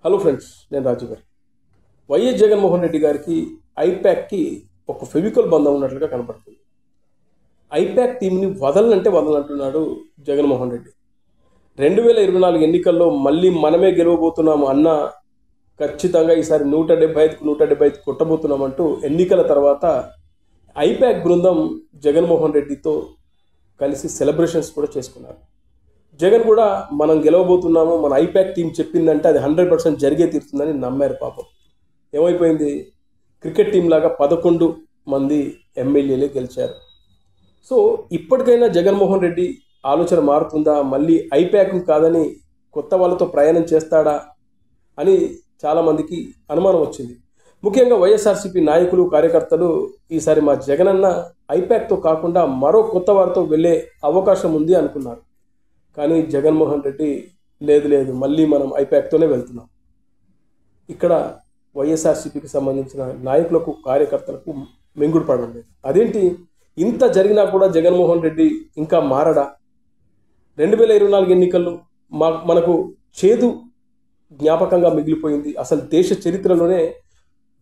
Hello friends, నేను రాజు గారు. YS Jaganmohan Reddy గారికి ఐపాక్కి ఒక ఫెవికల్ బంధం ఉన్నట్లుగా కనపడుతుంది. ఐపాక్ టీంని వదలనంటే వదలంటున్నాడు జగన్మోహన్ రెడ్డి. 2024 ఎన్నికల్లో మళ్ళీ మనమే గెలవబోతున్నాము అన్న, ఖచ్చితంగా ఈసారి 175కు 175 కొట్టబోతున్నామంటూ ఎన్నికల తర్వాత ఐపాక్ బృందం జగన్మోహన్ రెడ్డితో కలిసి సెలబ్రేషన్స్ కూడా చేసుకున్నారు. జగన్ కూడా మనం గెలవబోతున్నాము, మన ఐపాక్ టీం చెప్పిందంటే అది 100% జరిగే తీరుతుందని నమ్మారు. పాపం ఏమైపోయింది? క్రికెట్ టీం లాగా 11 మంది ఎమ్మెల్యేలే గెలిచారు. సో ఇప్పటికైనా జగన్మోహన్ రెడ్డి ఆలోచన మారుతుందా? మళ్ళీ ఐపాక్ కాదని కొత్త వాళ్ళతో ప్రయాణం చేస్తాడా అని చాలామందికి అనుమానం వచ్చింది. ముఖ్యంగా వైఎస్ఆర్సీపీ నాయకులు, కార్యకర్తలు ఈసారి మా జగనన్న ఐపాక్తో కాకుండా మరో కొత్త వారితో వెళ్ళే అవకాశం ఉంది అనుకున్నారు. కానీ జగన్మోహన్ రెడ్డి లేదు, మళ్ళీ మనం ఐపాక్తోనే వెళ్తున్నాం. ఇక్కడ వైఎస్ఆర్సీపీకి సంబంధించిన నాయకులకు, కార్యకర్తలకు మింగుడు పడడం లేదు. అదేంటి, ఇంత జరిగినా కూడా జగన్మోహన్ రెడ్డి ఇంకా మారడా? 2024 ఎన్నికల్లో మనకు చేదు జ్ఞాపకంగా మిగిలిపోయింది. అసలు దేశ చరిత్రలోనే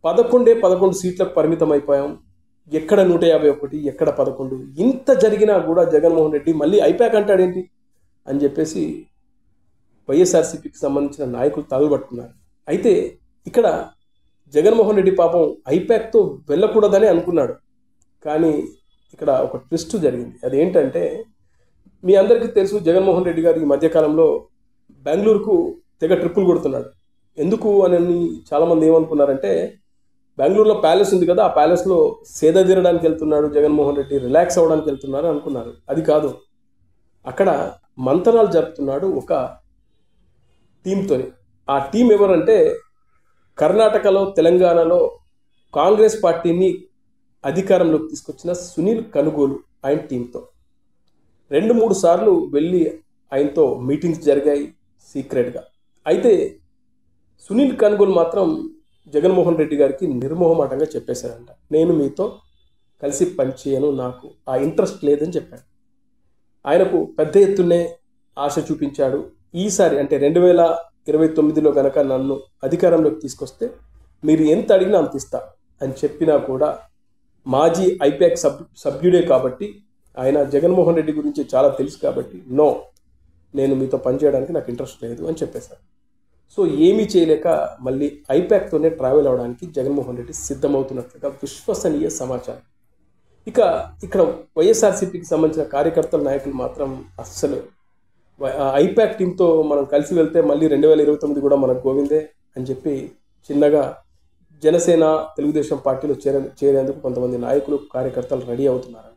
11 సీట్లకు పరిమితం అయిపోయాం. ఎక్కడ 151, ఎక్కడ 11. ఇంత జరిగినా కూడా జగన్మోహన్ రెడ్డి మళ్ళీ ఐపాక్ అంటాడేంటి అని చెప్పేసి వైఎస్ఆర్సీపీకి సంబంధించిన నాయకులు తగలబట్టుకున్నారు. అయితే ఇక్కడ జగన్మోహన్ రెడ్డి పాపం ఐపాక్తో వెళ్ళకూడదని అనుకున్నాడు. కానీ ఇక్కడ ఒక ట్విస్ట్ జరిగింది. అదేంటంటే, మీ అందరికీ తెలుసు, జగన్మోహన్ రెడ్డి గారు ఈ మధ్యకాలంలో బెంగళూరుకు తెగ ట్రిప్పులు కొడుతున్నాడు. ఎందుకు అని చాలామంది ఏమనుకున్నారంటే, బెంగళూరులో ప్యాలెస్ ఉంది కదా, ఆ ప్యాలెస్లో సేద తీరడానికి వెళ్తున్నాడు జగన్మోహన్ రెడ్డి, రిలాక్స్ అవ్వడానికి వెళ్తున్నారు అనుకున్నారు. అది కాదు, అక్కడ మంతనాలు జరుపుతున్నాడు ఒక టీంతోని. ఆ టీం ఎవరంటే, కర్ణాటకలో, తెలంగాణలో కాంగ్రెస్ పార్టీని అధికారంలోకి తీసుకొచ్చిన సునీల్ కనుగోలు ఆయన టీంతో 2-3 సార్లు వెళ్ళి ఆయనతో మీటింగ్స్ జరిగాయి సీక్రెట్గా. అయితే సునీల్ కనుగోలు మాత్రం జగన్మోహన్ రెడ్డి గారికి నిర్మోహమాటంగా చెప్పేశారంట, నేను మీతో కలిసి పనిచేయను, నాకు ఆ ఇంట్రెస్ట్ లేదని చెప్పాడు. ఆయనకు పెద్ద ఎత్తునే ఆశ చూపించాడు. ఈసారి అంటే 2029లో కనుక నన్ను అధికారంలోకి తీసుకొస్తే మీరు ఎంత అడిగినా అంత ఇస్తా అని చెప్పినా కూడా, మాజీ ఐపాక్ సభ్యుడే కాబట్టి, ఆయన జగన్మోహన్ రెడ్డి గురించి చాలా తెలుసు కాబట్టి, నో, నేను మీతో పనిచేయడానికి నాకు ఇంట్రెస్ట్ లేదు అని చెప్పేశారు. సో ఏమీ చేయలేక మళ్ళీ ఐపాక్తోనే ట్రావెల్ అవ్వడానికి జగన్మోహన్ రెడ్డి సిద్ధమవుతున్నట్లుగా విశ్వసనీయ సమాచారం. ఇక ఇక్కడ వైఎస్ఆర్సీపీకి సంబంధించిన కార్యకర్తల నాయకులు మాత్రం అస్సలు ఐపాక్ టీంతో మనం కలిసి వెళ్తే మళ్ళీ 2029 కూడా మనకు గోవిందే అని చెప్పి చిన్నగా జనసేన, తెలుగుదేశం పార్టీలో చేరేందుకు కొంతమంది నాయకులు, కార్యకర్తలు రెడీ అవుతున్నారు.